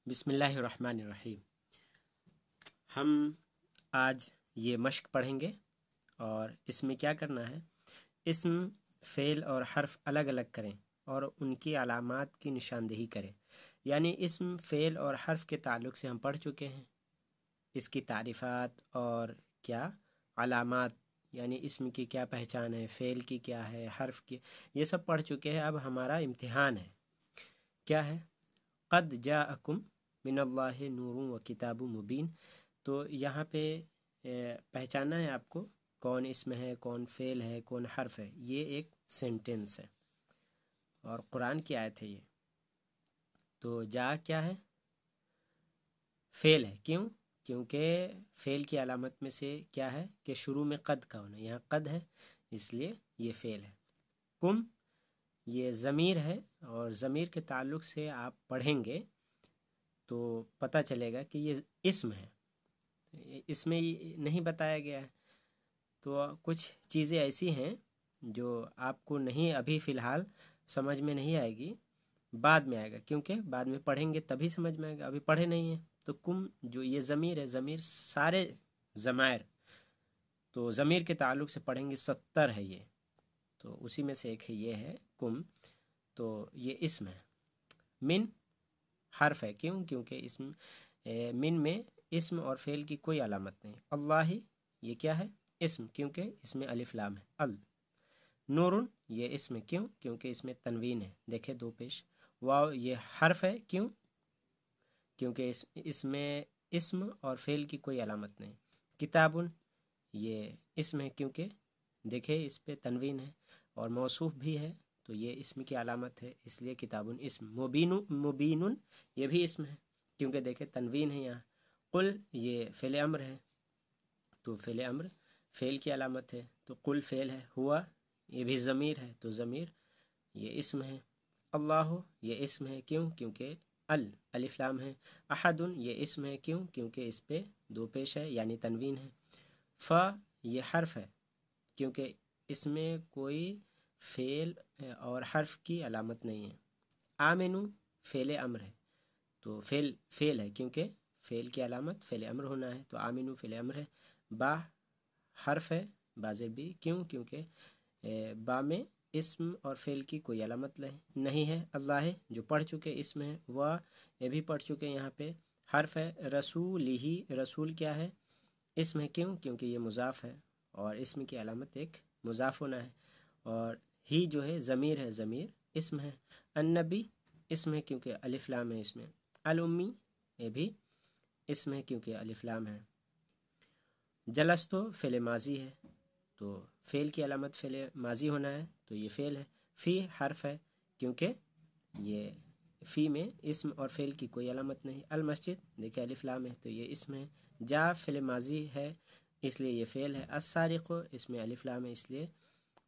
بسم اللہ الرحمن الرحیم۔ ہم آج یہ مشق پڑھیں گے اور اس میں کیا کرنا ہے، اسم، فعل اور حرف الگ الگ کریں اور ان کی علامات کی نشاندہی کریں۔ یعنی اسم، فعل اور حرف کے تعلق سے ہم پڑھ چکے ہیں، اس کی تعریفات اور کیا علامات، یعنی اسم کی کیا پہچان ہے، فعل کی کیا ہے، حرف کی، یہ سب پڑھ چکے ہیں۔ اب ہمارا امتحان ہے، کیا ہے؟ قد جاءکم من اللہ نور و کتاب مبین۔ تو یہاں پہ پہچاننا ہے آپ کو کون اسم ہے، کون فعل ہے، کون حرف ہے۔ یہ ایک سینٹنس ہے اور قرآن کی آیت ہے یہ۔ تو جا کیا ہے؟ فعل ہے۔ کیوں؟ کیونکہ فعل کی علامت میں سے کیا ہے کہ شروع میں قد کا ہونا، یہاں قد ہے اس لیے یہ فعل ہے۔ کم یہ ضمیر ہے اور ضمیر کے تعلق سے آپ پڑھیں گے تو پتہ چلے گا کہ یہ اسم ہے، اس میں نہیں بتایا گیا ہے۔ تو کچھ چیزیں ایسی ہیں جو آپ کو نہیں ابھی فی الحال سمجھ میں نہیں آئے گی، بعد میں آئے گا، کیونکہ بعد میں پڑھیں گے تبھی سمجھ میں آئے گا، ابھی پڑھے نہیں ہیں۔ تو کم جو یہ ضمیر ہے، ضمیر سارے ضمائر، تو ضمیر کے تعلق سے پڑھیں گے 70 ہے یہ، تو اسی میں سے ایک ہے یہ ہے کم، تو یہ اسم ہے۔ من حرف ہے۔ کیوں؟ کیونکہ اسم من میں اسم اور فعل کی کوئی علامت نہیں۔ اللہ یہ کیا ہے؟ اسم، کیونکہ اس میں الف لام ہے۔ ال نور یہ اسم ہے۔ کیوں؟ کیونکہ اس میں تنوین ہے، دیکھیں دو پیش۔ واو یہ حرف ہے۔ کیوں؟ کیونکہ اس میں اسم اور فعل کی کوئی علامت نہیں۔ کتاب یہ اسم ہے، کیونکہ دیکھیں اس پہ تنوین ہے اور موصوف بھی ہے، تو یہ اسم کی علامت ہے، اس لیے کتاب اسم۔ مبین یہ بھی اسم ہے، کیونکہ دیکھیں تنوین ہے یہاں۔ قل یہ فعل امر ہے، تو فعل امر فعل کی علامت ہے، تو قل فعل ہے۔ ہوا یہ بھی ضمیر ہے، تو ضمیر یہ اسم ہے۔ اللہ یہ اسم ہے۔ کیوں؟ کیونکہ الف لام ہے۔ احد یہ اسم ہے۔ کیوں؟ کیونکہ اس پہ دو پیش ہے، یعنی تنوین ہے۔ فا یہ حرف ہے، کیونکہ اس میں کوئی فعل اور حرف کی علامت نہیں ہے۔ آمنو فعل امر ہے، تو فعل ہے، کیونکہ فعل کی علامت فعل امر ہونا ہے، تو آمنو فعل امر ہے۔ با حرف ہے، بازر بھی۔ کیوں؟ کیونکہ با میں اسم اور فعل کی کوئی علامت نہیں ہے۔ اللہ جو پڑھ چکے اسم ہے، وہ یہ بھی پڑھ چکے یہاں پہ حرف ہے۔ رسول ہی رسول کیا ہے؟ اسم ہے۔ کیوں؟ کیونکہ یہ مضاف ہے اور اسم کی علامت ایک مضاف ہونا ہے، اور ہی جو ہے ضمیر ہے، ضمیر اسم ہے۔ النبی اسم ہے، کیونکہ الف لام ہے اس میں۔ الامی یہ بھی اسم ہے، کیونکہ الف لام ہے۔ جلستو فعل ماضی ہے، تو فعل کی علامت فعل ماضی ہونا ہے، تو یہ فعل ہے۔ فی حرف ہے، کیونکہ یہ فی میں اسم اور فعل کی کوئی علامت نہیں۔ المسجد دیکھیں الف لام ہے، تو یہ اسم ہے۔ جا فعل ماضی ہے، اس لیے یہ فعل ہے۔ السارق اس میں الف لام ہے، اس لیے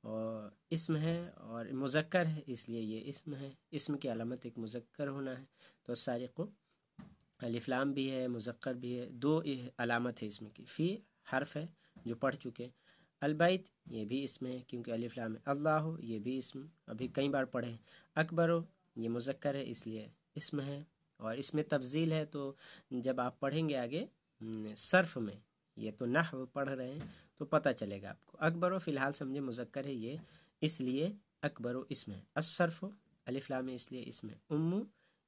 اور اسم ہے، اور مذکر ہے اس لیے یہ اسم ہے۔ اسم کی علامت ایک مذکر ہونا ہے، تو السارق الف لام بھی ہے، مذکر بھی ہے، دو علامت ہے اسم کی۔ فی حرف ہے جو پڑھ چکے۔ البیت یہ بھی اسم ہے، کیونکہ الف لام ہے۔ اللہ یہ بھی اسم، ابھی کئی بار پڑھے۔ اکبر یہ مذکر ہے، اس لیے اسم ہے، اور اس میں تفضیل ہے، تو جب آپ پڑھیں گے آگے صرف میں، یہ تو نحو پڑھ رہے ہیں تو پتہ چلے گا آپ کو۔ اکبر فی الحال سمجھے مذکر ہے یہ، اس لیے اکبر اسم ہے۔ الصرف الف لام ہے، اس لیے اسم ہے۔ امو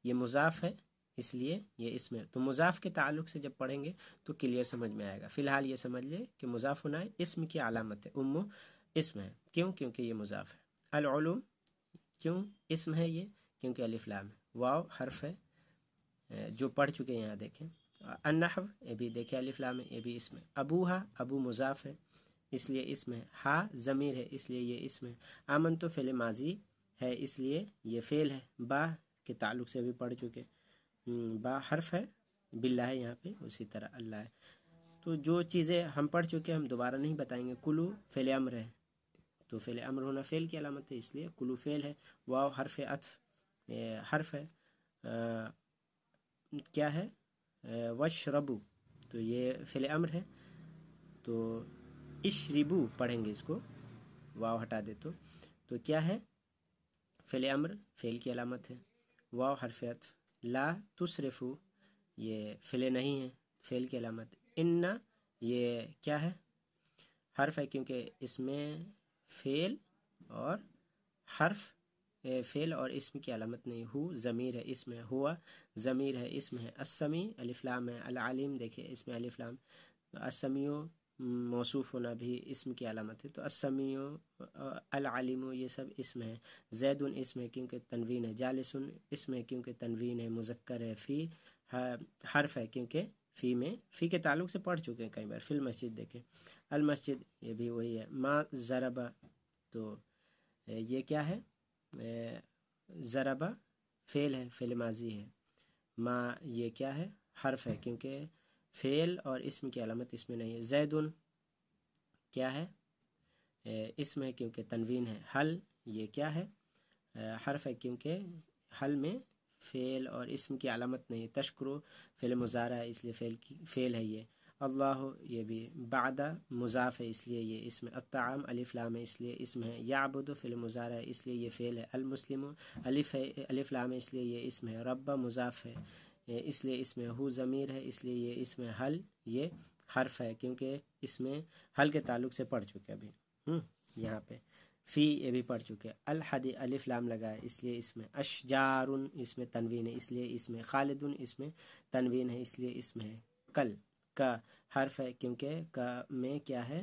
یہ مضاف ہے، اس لیے یہ اسم ہے۔ تو مضاف کے تعلق سے جب پڑھیں گے تو کلیئر سمجھ میں آئے گا۔ فی الحال یہ سمجھ لے کہ مضاف ہونا ہے، اسم کی علامت ہے۔ امو اسم ہے۔ کیوں؟ کیونکہ یہ مضاف ہے۔ العلوم کیوں اسم ہے یہ؟ کیونکہ الف لام ہے۔ واو حرف ہے جو پڑھ چکے ہیں، یہاں دیکھیں۔ النحو یہ بھی دیکھیں الف لام ہے، یہ بھی اسم ہے۔ ابوہا ابو مضاف ہے، اس لیے اسم ہے۔ ہا ضمیر ہے، اس لیے یہ اسم ہے۔ آمنتو فعل ماضی ہے، اس لیے یہ فعل ہے۔ با کے تعلق سے بھی پڑھ چکے۔ با حرف ہے، باللہ ہے یہاں پہ، اسی طرح اللہ ہے۔ تو جو چیزیں ہم پڑھ چکے ہم دوبارہ نہیں بتائیں گے۔ کلو فعل امر ہے، تو فعل امر ہونا فعل کی علامت ہے، اس لیے کلو فعل ہے۔ واو حرف عطف حرف ہے، کیا ہے؟ وشربو تو یہ فعل امر ہے، تو اشربو پڑھیں گے اس کو، واو ہٹا دے تو کیا ہے؟ فعل امر فعل کی علامت ہے۔ واو حرف عطف۔ لا تسرفو یہ فعل نہیں ہے، فعل کی علامت. ان یہ کیا ہے؟ حرف ہے، کیونکہ اس میں فعل اور حرف فعل اور اسم کی علامت نہیں. ہو ضمیر ہے، اسم ہے. ہوا ضمیر ہے، اسم ہے. السمیع الف لام ہے. العلیم دیکھیے اس میں الف لام. السمیع موصوف ہونا بھی اسم کی علامت ہے. تو السمیع العلیم یہ سب اسم ہے. زید اسم ہے کیونکہ تنوین ہے. جالس اسم ہے کیونکہ تنوین ہے، مذکر ہے. فی حرف ہے کیونکہ فی میں فی کے تعلق سے پڑھ چکے ہیں کئی بار. فی المسجد دیکھیں. المسجد یہ بھی وہی ہے. ما ضرب تو یہ کیا ہے؟ ضرب فعل ہے، فعل ماضی ہے. ما یہ کیا ہے؟ حرف ہے کیونکہ فعل اور اسم کی علامت اس میں نہیں ہے. زید کیا ہے؟ اسم ہے کیونکہ تنوین ہے. حل یہ کیا ہے؟ حرف ہے کیونکہ حل میں فعل اور اسم کی علامت نہیں. تشکرو فعل مضارع ہے اس لیے فعل ہے یہ. اللہ یہ بھی. بعد مضاف ہے اس لیے یہ اسم. الطعام الف لام ہے اس لیے اسم ہے. یعبد فعل مضارع ہے اس لیے یہ فعل ہے. المسلم الف ہے، الف لام ہے اس لیے یہ اسم ہے. رب مضاف ہے اس لیے اسم ہے. ہو ضمیر ہے اس لیے یہ اسم ہے. حل یہ حرف ہے کیونکہ اس میں حل کے تعلق سے پڑھ چکے ابھی یہاں پہ. فی یہ بھی پڑھ چکے. الحدی الف لام لگا ہے اس لیے اس میں. اشجار اس میں تنوین ہے اس لیے اس میں. خالد اس میں تنوین ہے اس لیے اس میں ہے. کل کا حرف ہے کیونکہ کا میں کیا ہے؟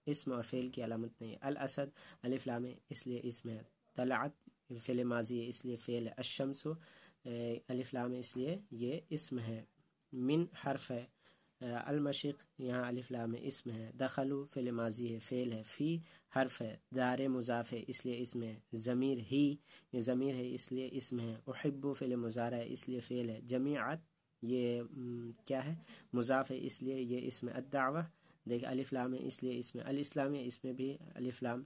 اسم اور فعل کی علامت نہیں. الاسد الف لام ہے اس لیے اس میں. طلعت فعل ماضی ہے اس لیے فعل ہے. الشمس الف لام ہے اس لیے یہ اسم ہے. من حرف ہے. المشرق یہاں الف لام ہے اسم ہے. دخلوا فعل ماضی ہے فعل ہے. فی حرف ہے. دار مضاف ہے اس لیے اسم ہے. ضمیر ہی یہ ضمیر ہے اس لیے اسم ہے. احب فعل مضارع ہے اس لیے فعل ہے. جمیعت یہ کیا ہے؟ مضاف ہے اس لیے یہ اسم. الدعوہ دیکھ الف لام ہے اس لیے اسم. الاسلام اس میں بھی الف لام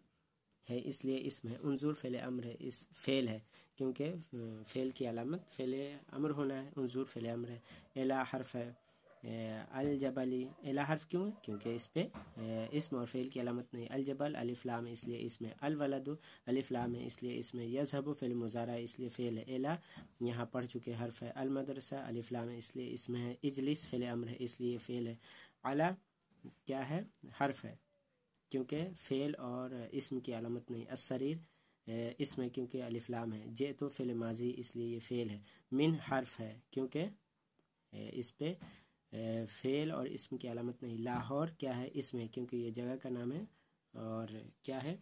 ہے اس لیے اسم ہے. انظر فعل امر ہے اس فعل ہے کیونکہ فعل کی علامت فعل امر ہونا ہے. انظر فعل امر ہے. الا حرف ہے. الجبلی الا حرف کیوں ہے؟ کیونکہ اس پہ اسم اور فعل کی علامت نہیں. الجبل الف لام ہے اس لیے اسم ہے. الولد الف لام ہے اس لیے اسم ہے. یذهب فعل مضارع ہے اس لیے فعل ہے. الا یہاں پڑھ چکے حرف ہے. المدرسہ الف لام ہے اس لیے اسم ہے. اجلس فعل امر ہے اس لیے فعل ہے. علی کیا ہے؟ حرف ہے کیونکہ فعل اور اسم کی علامت نہیں. السریر اسم ہے کیونکہ الف لام ہے. جئت فعل ماضی اس لیے یہ فعل ہے. من حرف ہے کیونکہ اس پہ فعل اور اسم کی علامت نہیں. لاہور کیا ہے؟ اسم ہے کیونکہ یہ جگہ کا نام ہے. اور کیا ہے؟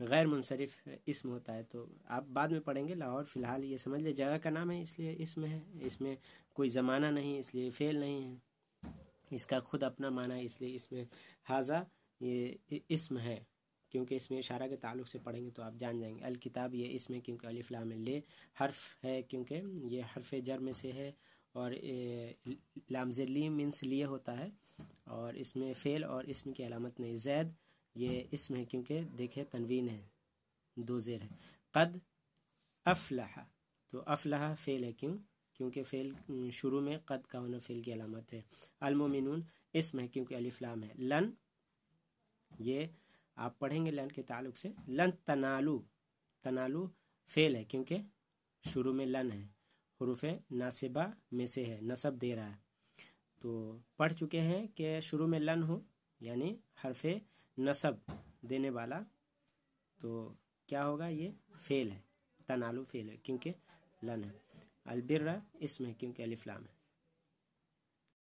غیر منصرف اسم ہوتا ہے تو آپ بعد میں پڑھیں گے. لاہور فی الحال یہ سمجھ لیں جگہ کا نام ہے اس لیے اسم ہے. اس میں کوئی زمانہ نہیں اس لیے فعل نہیں ہے. اس کا خود اپنا معنی ہے اس لیے اس میں. حاضہ یہ اسم ہے کیونکہ اس میں اشارہ کے تعلق سے پڑھیں گے تو آپ جان جائیں گے. الکتاب یہ اسم ہے کیونکہ الف لام ہے. لے حرف ہے کیونکہ یہ حرف جر میں سے ہے اور لام زلی مینس لیے ہوتا ہے اور اس میں فعل اور اسم کی علامت نہیں. زید یہ اسم ہے کیونکہ دیکھیں تنوین ہے، دو زیر ہے. قد افلح تو افلح فعل ہے کیونکہ فعل شروع میں قد کا ہونا فعل کی علامت ہے. المومنون اسم ہے کیونکہ الف لام ہے. لن یہ آپ پڑھیں گے لن کے تعلق سے. لن تنالو فعل ہے کیونکہ شروع میں لن ہے. حروف ناصبہ میں سے ہے، نصب دے رہا ہے. تو پڑھ چکے ہیں کہ شروع میں لن ہو یعنی حرف نصب دینے والا تو کیا ہوگا؟ یہ فعل ہے. تنالو فعل ہے کیونکہ لن ہے. البر اسم ہے کیونکہ الف لام ہے.